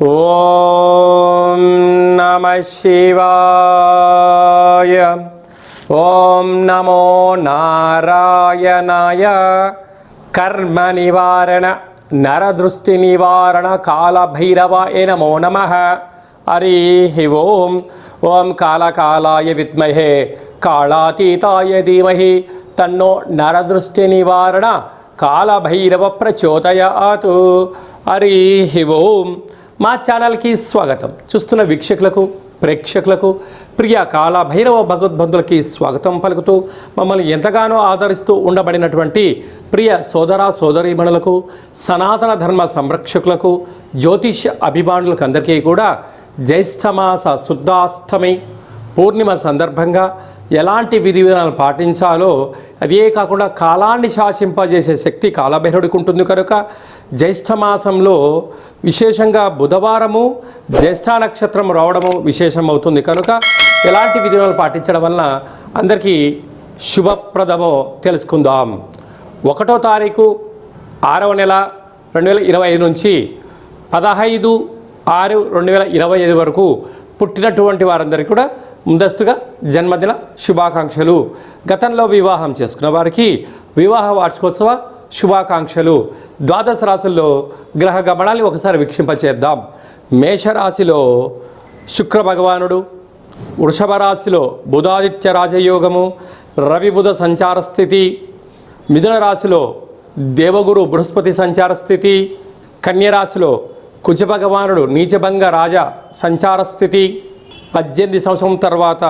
ఓం నమః శివాయ. ఓం నమో నారాయణాయ. కర్మ నివారణ నరదృష్టి నివారణ కాళభైరవాయ నమో నమః. హరి ఓం. ఓం కాళకాలాయ విద్మహే కాళాతీతాయ ధీమహి తన్నో నరదృష్టి నివారణ కాళభైరవ ప్రచోదయాత్. హరి ఓం. మా ఛానల్కి స్వాగతం. చూస్తున్న వీక్షకులకు ప్రేక్షకులకు ప్రియ కాళభైరవ భగవద్బంధులకి స్వాగతం పలుకుతూ మమ్మల్ని ఎంతగానో ఆదరిస్తూ ఉండబడినటువంటి ప్రియ సోదర సోదరీమణులకు సనాతన ధర్మ సంరక్షకులకు జ్యోతిష్య అభిమానులకు అందరికీ కూడా జ్యేష్ఠమాస శుద్ధాష్టమి పూర్ణిమ సందర్భంగా ఎలాంటి విధి విధానాలు పాటించాలో, అదే కాకుండా కాలాన్ని శాసింపజేసే శక్తి కాళభైరవుడికి ఉంటుంది కనుక జ్యేష్ఠమాసంలో విశేషంగా బుధవారము జ్యేష్ఠ నక్షత్రం రావడము విశేషం అవుతుంది కనుక ఎలాంటి విధి విధానాలు పాటించడం వలన అందరికీ శుభప్రదమో తెలుసుకుందాం. 1వ తారీఖు 6వ నెల 2025 నుంచి 15/6/2025 వరకు పుట్టినటువంటి వారందరికీ కూడా ముందస్తుగా జన్మదిన శుభాకాంక్షలు. గతంలో వివాహం చేసుకున్న వారికి వివాహ వార్షికోత్సవ శుభాకాంక్షలు. ద్వాదశ రాశుల్లో గ్రహ గమనాన్ని ఒకసారి వీక్షింపచేద్దాం. మేషరాశిలో శుక్ర భగవానుడు, వృషభ రాశిలో బుధాదిత్య రాజయోగము, రవి బుధ సంచార స్థితి, మిథున రాశిలో దేవగురు బృహస్పతి సంచార స్థితి, కన్యరాశిలో కుజ భగవానుడు నీచభంగ రాజ సంచార స్థితి, 18 సంవత్సరం తర్వాత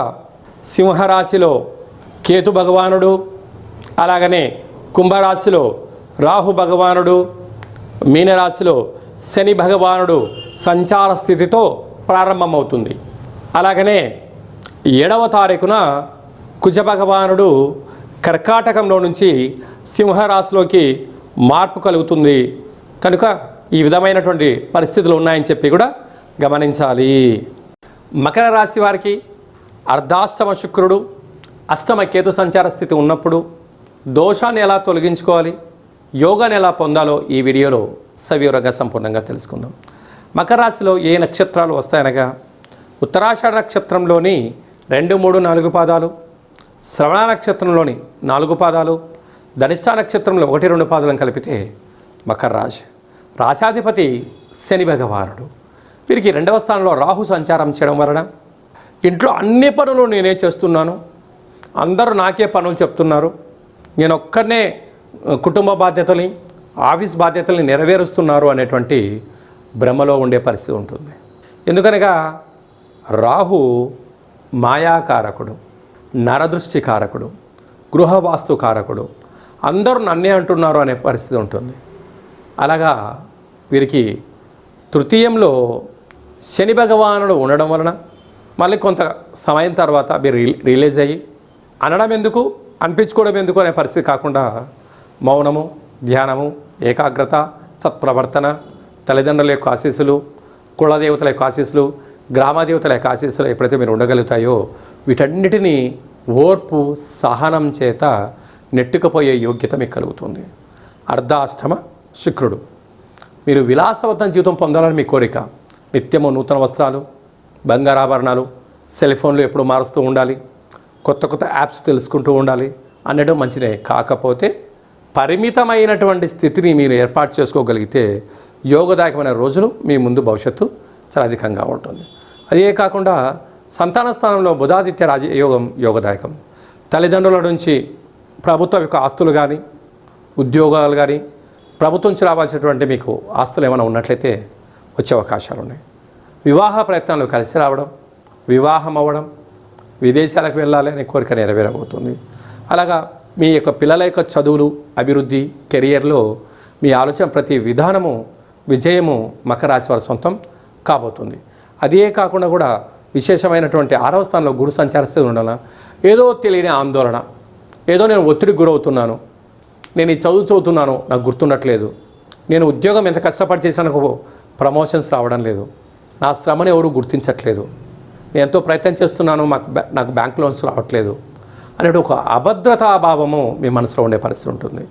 సింహరాశిలో కేతు భగవానుడు, అలాగనే కుంభరాశిలో రాహు భగవానుడు, మీనరాశిలో శని భగవానుడు సంచార స్థితితో ప్రారంభమవుతుంది. అలాగనే 7వ తారీఖున కుజ భగవానుడు కర్కాటకంలో నుంచి సింహరాశిలోకి మార్పు కలుగుతుంది కనుక ఈ విధమైనటువంటి పరిస్థితులు ఉన్నాయని చెప్పి కూడా గమనించాలి. మకర రాశి వారికి అర్ధాష్టమ శుక్రుడు అష్టమ కేతు సంచార స్థితి ఉన్నప్పుడు దోషాన్ని ఎలా తొలగించుకోవాలి, యోగాన్ని ఎలా పొందాలో ఈ వీడియోలో సవివరంగా సంపూర్ణంగా తెలుసుకుందాం. మకర రాశిలో ఏ నక్షత్రాలు వస్తాయనగా ఉత్తరాషాఢ నక్షత్రంలోని 2, 3, 4 పాదాలు, శ్రవణ నక్షత్రంలోని 4 పాదాలు, ధనిష్ఠా నక్షత్రంలో 1, 2 పాదాలను కలిపితే మకర రాశి. రాశాధిపతి శని భగవానుడు. వీరికి 2వ స్థానంలో రాహు సంచారం చేయడం వలన ఇంట్లో అన్ని పనులు నేనే చేస్తున్నాను, అందరూ నాకే పనులు చెప్తున్నారు, నేను ఒక్కనే కుటుంబ బాధ్యతల్ని ఆఫీస్ బాధ్యతల్ని నెరవేరుస్తున్నారు అనేటువంటి భ్రమలో ఉండే పరిస్థితి ఉంటుంది. ఎందుకనగా రాహు మాయాకారకుడు, నరదృష్టి కారకుడు, గృహవాస్తు కారకుడు, అందరూ నన్నే అంటున్నారు అనే పరిస్థితి ఉంటుంది. అలాగా వీరికి తృతీయంలో శని భగవానుడు ఉండడం వలన మళ్ళీ కొంత సమయం తర్వాత మీరు రిలీజ్ అయ్యి అనడం ఎందుకు అనిపించుకోవడం ఎందుకు అనే పరిస్థితి కాకుండా మౌనము, ధ్యానము, ఏకాగ్రత, సత్ప్రవర్తన, తల్లిదండ్రుల యొక్క ఆశీస్సులు, కులదేవతల యొక్క ఆశీస్సులు, గ్రామదేవతల యొక్క ఆశీస్సులు ఎప్పుడైతే మీరు ఉండగలుగుతాయో వీటన్నిటినీ ఓర్పు సహనం చేత నెట్టుకుపోయే యోగ్యత మీకు కలుగుతుంది. అర్ధాష్టమ శుక్రుడు. మీరు విలాసవంతమైన జీవితం పొందాలని మీ కోరిక. నిత్యము నూతన వస్త్రాలు, బంగారాభరణాలు, సెల్ ఫోన్లు ఎప్పుడు మారుస్తూ ఉండాలి, కొత్త కొత్త యాప్స్ తెలుసుకుంటూ ఉండాలి అనడం మంచిదే. కాకపోతే పరిమితమైనటువంటి స్థితిని మీరు ఏర్పాటు చేసుకోగలిగితే యోగదాయకమైన రోజులు మీ ముందు భవిష్యత్తు చాలా అధికంగా ఉంటుంది. అదే కాకుండా సంతాన స్థానంలో బుధాదిత్య రాజయోగం యోగదాయకం. తల్లిదండ్రుల నుంచి ప్రభుత్వ యొక్క ఆస్తులు కానీ ఉద్యోగాలు కానీ ప్రభుత్వం నుంచి రావాల్సినటువంటి మీకు ఆస్తులు ఏమైనా ఉన్నట్లయితే వచ్చే అవకాశాలు ఉన్నాయి. వివాహ ప్రయత్నాలు కలిసి రావడం, వివాహం అవ్వడం, విదేశాలకు వెళ్ళాలి అనే కోరిక నెరవేరబోతుంది. అలాగా మీ యొక్క పిల్లల యొక్క చదువులు, అభివృద్ధి, కెరియర్లో మీ ఆలోచన ప్రతి విధానము విజయము మకర రాశి వారి సొంతం కాబోతుంది. అదే కాకుండా కూడా విశేషమైనటువంటి 6వ స్థానంలో గురు సంచారిస్తూ ఉండాల. ఏదో తెలియని ఆందోళన, ఏదో నేను ఒత్తిడికి గురవుతున్నాను, నేను ఈ చదువుతున్నాను నాకు గుర్తుండట్లేదు, నేను ఉద్యోగం ఎంత కష్టపడి చేశాను ప్రమోషన్స్ రావడం లేదు, నా శ్రమను ఎవరు గుర్తించట్లేదు, నేను ఎంతో ప్రయత్నం చేస్తున్నాను నాకు బ్యాంక్ లోన్స్ రావట్లేదు అనే ఒక అభద్రతాభావము మీ మనసులో ఉండే పరిస్థితి ఉంటుంది.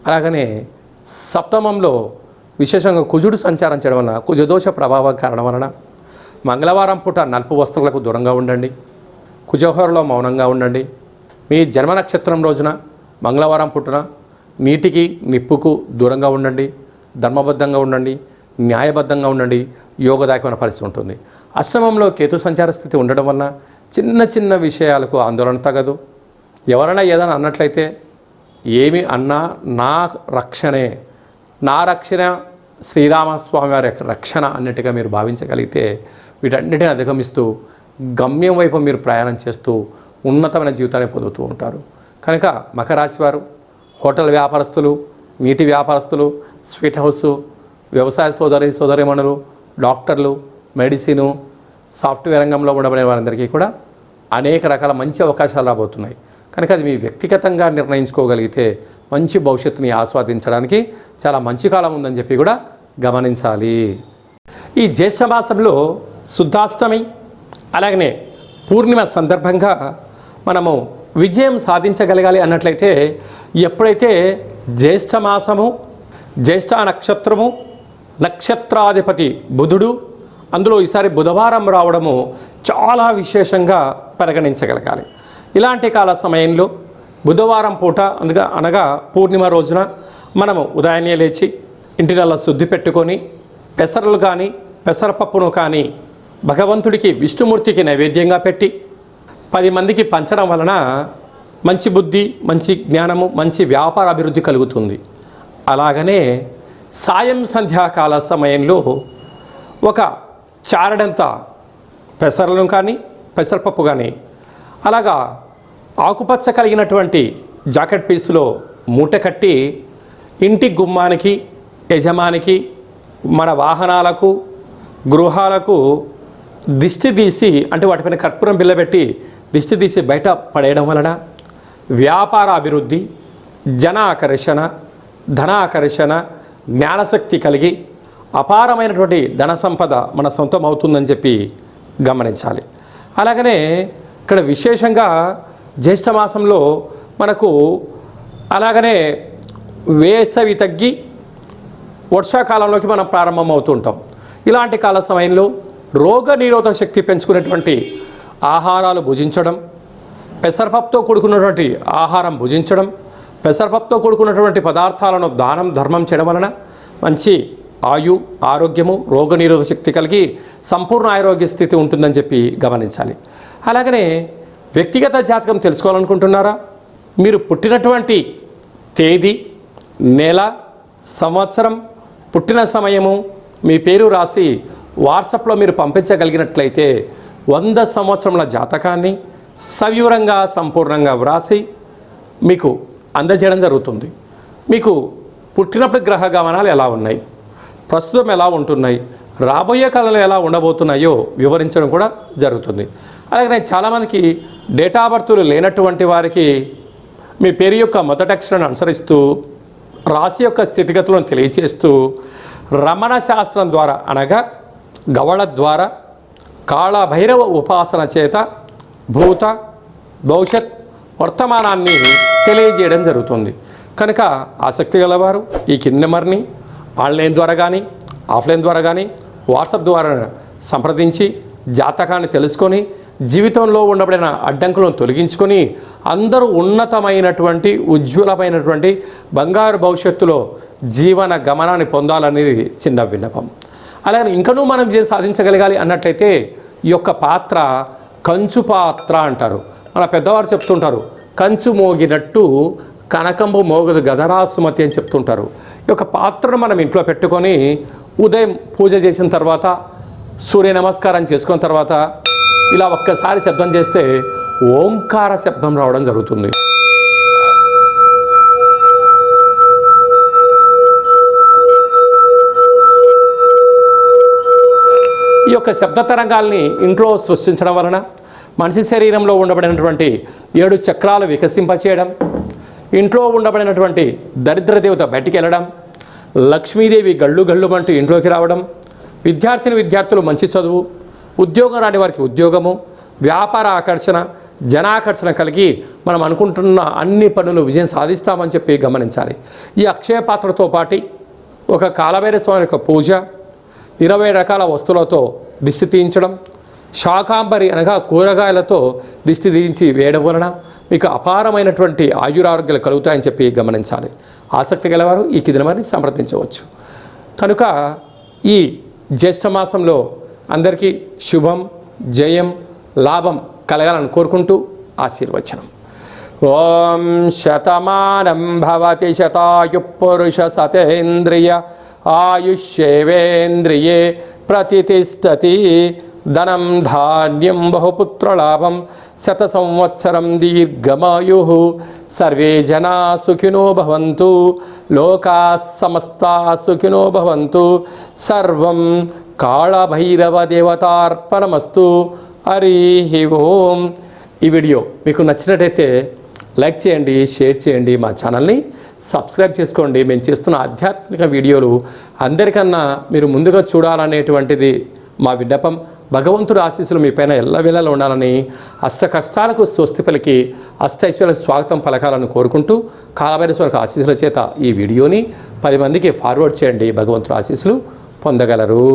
అలాగనే సప్తమంలో విశేషంగా కుజుడు సంచారం చేయడం వలన కుజదోష ప్రభావం కారణం వలన మంగళవారం పూట నలుపు వస్తువులకు దూరంగా ఉండండి. కుజహోరలో మౌనంగా ఉండండి. మీ జన్మ నక్షత్రం రోజున మంగళవారం పుట్టున నీటికి నిప్పుకు దూరంగా ఉండండి. ధర్మబద్ధంగా ఉండండి. న్యాయబద్ధంగా ఉండండి. యోగదాయకమైన పరిస్థితి ఉంటుంది. అష్టమంలో కేతు సంచార స్థితి ఉండడం వలన చిన్న చిన్న విషయాలకు ఆందోళన తగదు. ఎవరైనా ఏదైనా అన్నట్లయితే ఏమి అన్నా నా రక్షణే, నా రక్షణ శ్రీరామస్వామి వారి రక్షణ అన్నట్టుగా మీరు భావించగలిగితే వీటన్నిటిని అధిగమిస్తూ గమ్యం వైపు మీరు ప్రయాణం చేస్తూ ఉన్నతమైన జీవితాన్ని పొందుతూ ఉంటారు. కనుక మకర రాశి వారు హోటల్ వ్యాపారస్తులు, నీటి వ్యాపారస్తులు, స్వీట్ హౌసు, వ్యవసాయ సోదరిమణులు, డాక్టర్లు, మెడిసిను, సాఫ్ట్వేర్ రంగంలో ఉండబడే వారందరికీ కూడా అనేక రకాల మంచి అవకాశాలు రాబోతున్నాయి. కనుక అది మీ వ్యక్తిగతంగా నిర్ణయించుకోగలిగితే మంచి భవిష్యత్తుని ఆస్వాదించడానికి చాలా మంచి కాలం ఉందని చెప్పి కూడా గమనించాలి. ఈ జ్యేష్ఠ మాసంలో శుద్ధాష్టమి అలాగనే పూర్ణిమ సందర్భంగా మనము విజయం సాధించగలగాలి అన్నట్లయితే ఎప్పుడైతే జ్యేష్ఠ మాసము, జ్యేష్ఠ నక్షత్రము, నక్షత్రాధిపతి బుధుడు, అందులో ఈసారి బుధవారం రావడము చాలా విశేషంగా పరిగణించగలగాలి. ఇలాంటి కాల సమయంలో బుధవారం పూట అనగా పూర్ణిమ రోజున మనము ఉదయాన్నే లేచి ఇంటినల్లా శుద్ధి పెట్టుకొని పెసరలు కానీ పెసరపప్పును కానీ భగవంతుడికి విష్ణుమూర్తికి నైవేద్యంగా పెట్టి 10 మందికి పంచడం వలన మంచి బుద్ధి, మంచి జ్ఞానము, మంచి వ్యాపార అభివృద్ధి కలుగుతుంది. అలాగనే సాయం సంధ్యాకాల సమయంలో ఒక చారడంత పెసరలను కానీ పెసరపప్పు కానీ అలాగా ఆకుపచ్చ కలిగినటువంటి జాకెట్ పీసులో మూట కట్టి ఇంటి గుమ్మానికి, యజమానికి, మన వాహనాలకు, గృహాలకు దిష్టి తీసి అంటే వాటిపైన కర్పూరం బిల్లబెట్టి దిష్టి తీసి బయట పడేయడం వలన వ్యాపార అభివృద్ధి, జన ఆకర్షణ, ధన ఆకర్షణ, జ్ఞానశక్తి కలిగి అపారమైనటువంటి ధన సంపద మన సొంతం అవుతుందని చెప్పి గమనించాలి. అలాగనే ఇక్కడ విశేషంగా జ్యేష్ఠ మాసంలో మనకు అలాగనే వేసవి తగ్గి వర్షాకాలంలోకి మనం ప్రారంభమవుతుంటాం. ఇలాంటి కాల సమయంలో రోగ నిరోధక శక్తి పెంచుకునేటువంటి ఆహారాలు భుజించడం, పెసరపప్పుతో కూడుకున్నటువంటి ఆహారం భుజించడం, పెసరపప్పుతో కూడుకున్నటువంటి పదార్థాలను దానం ధర్మం చేయడం వలన మంచి ఆరోగ్యము, రోగ నిరోధక శక్తి కలిగి సంపూర్ణ ఆరోగ్య స్థితి ఉంటుందని చెప్పి గమనించాలి. అలాగనే వ్యక్తిగత జాతకం తెలుసుకోవాలనుకుంటున్నారా? మీరు పుట్టినటువంటి తేదీ, నెల, సంవత్సరం, పుట్టిన సమయము, మీ పేరు రాసి వాట్సాప్లో మీరు పంపించగలిగినట్లయితే 100 సంవత్సరముల జాతకాన్ని సవివరంగా సంపూర్ణంగా వ్రాసి మీకు అందజేయడం జరుగుతుంది. మీకు పుట్టినప్పుడు గ్రహ గమనాలు ఎలా ఉన్నాయి, ప్రస్తుతం ఎలా ఉంటున్నాయి, రాబోయే కాలంలో ఎలా ఉండబోతున్నాయో వివరించడం కూడా జరుగుతుంది. అలాగే చాలామందికి డేటా బర్తులు లేనటువంటి వారికి మీ పేరు యొక్క మొదటి అక్షరాన్ని అనుసరిస్తూ రాశి యొక్క స్థితిగతులను తెలియచేస్తూ రమణ శాస్త్రం ద్వారా అనగా గవళ ద్వారా కాళభైరవ ఉపాసన చేత భూత భవిష్యత్ వర్తమానాన్ని తెలియజేయడం జరుగుతుంది. కనుక ఆసక్తి గలవారు ఈ కింది నెంబర్ని ఆన్లైన్ ద్వారా కానీ ఆఫ్లైన్ ద్వారా కానీ వాట్సాప్ ద్వారా సంప్రదించి జాతకాన్ని తెలుసుకొని జీవితంలో ఉండబడిన అడ్డంకులను తొలగించుకొని అందరూ ఉన్నతమైనటువంటి ఉజ్వలమైనటువంటి బంగారు భవిష్యత్తులో జీవన గమనాన్ని పొందాలనేది చిన్న విన్నపం. అలాగే ఇంకనూ మనం సాధించగలగాలి అన్నట్లయితే ఈ యొక్క పాత్ర కంచు పాత్ర అంటారు. మన పెద్దవారు చెప్తుంటారు, కంచు మోగినట్టు కనకంబు మోగదు గదరా సుమతి అని చెప్తుంటారు. ఈ యొక్క పాత్రను మనం ఇంట్లో పెట్టుకొని ఉదయం పూజ చేసిన తర్వాత, సూర్య నమస్కారం చేసుకున్న తర్వాత ఇలా ఒక్కసారి శబ్దం చేస్తే ఓంకార శబ్దం రావడం జరుగుతుంది. ఈ యొక్క శబ్ద తరంగాల్ని ఇంట్లో సృష్టించడం వలన మనిషి శరీరంలో ఉండబడినటువంటి 7 చక్రాలు వికసింపచేయడం, ఇంట్లో ఉండబడినటువంటి దరిద్ర దేవత బయటికి వెళ్ళడం, లక్ష్మీదేవి గళ్ళు గళ్ళుమంటూ ఇంట్లోకి రావడం, విద్యార్థులు మంచి చదువు, ఉద్యోగం రాని వారికి ఉద్యోగము, వ్యాపార ఆకర్షణ, జనాకర్షణ కలిగి మనం అనుకుంటున్న అన్ని పనులు విజయం సాధిస్తామని చెప్పి గమనించాలి. ఈ అక్షయ పాత్రతో పాటు ఒక కాలభైరవ స్వామి యొక్క పూజ, 20 రకాల వస్తువులతో దిష్టి తీయించడం, శాకాంబరి అనగా కూరగాయలతో దిష్టి తీయించి వేయడం వలన మీకు అపారమైనటువంటి ఆయురారోగ్యాలు కలుగుతాయని చెప్పి గమనించాలి. ఆసక్తి గలవారు ఈ కింది నెంబర్ని సంప్రదించవచ్చు. కనుక ఈ జ్యేష్ఠ మాసంలో అందరికీ శుభం, జయం, లాభం కలగాలని కోరుకుంటూ ఆశీర్వచనం. ఓం శతమానం భవతి శతాయు పురుష సతేంద్రియ ఆయుష్యేవేంద్రియే ప్రతిష్టతి. ధనం ధాన్యం బహుపుత్రలాభం శత సంవత్సరం దీర్ఘమాయు. సర్వే జనా సుఖినో భవంతు. లోకా సమస్తా సుఖినో భవంతు. సర్వం కాళభైరవ దేవతార్పణమస్తు. హరి ఓం. ఈ వీడియో మీకు నచ్చినట్టయితే లైక్ చేయండి, షేర్ చేయండి, మా ఛానల్ని సబ్స్క్రైబ్ చేసుకోండి. మేము చేస్తున్న ఆధ్యాత్మిక వీడియోలు అందరికన్నా మీరు ముందుగా చూడాలనేటువంటిది మా విన్నపం. భగవంతుడి ఆశీస్సులు మీ పైన ఎల్లవేళలా ఉండాలని, అష్ట కష్టాలకు స్వస్తి పలికి అష్టైశ్వర్యాలకు స్వాగతం పలకాలని కోరుకుంటూ కాలభైరవ ఆశీస్సుల చేత ఈ వీడియోని 10 మందికి ఫార్వర్డ్ చేయండి. భగవంతుడి ఆశీస్సులు పొందగలరు.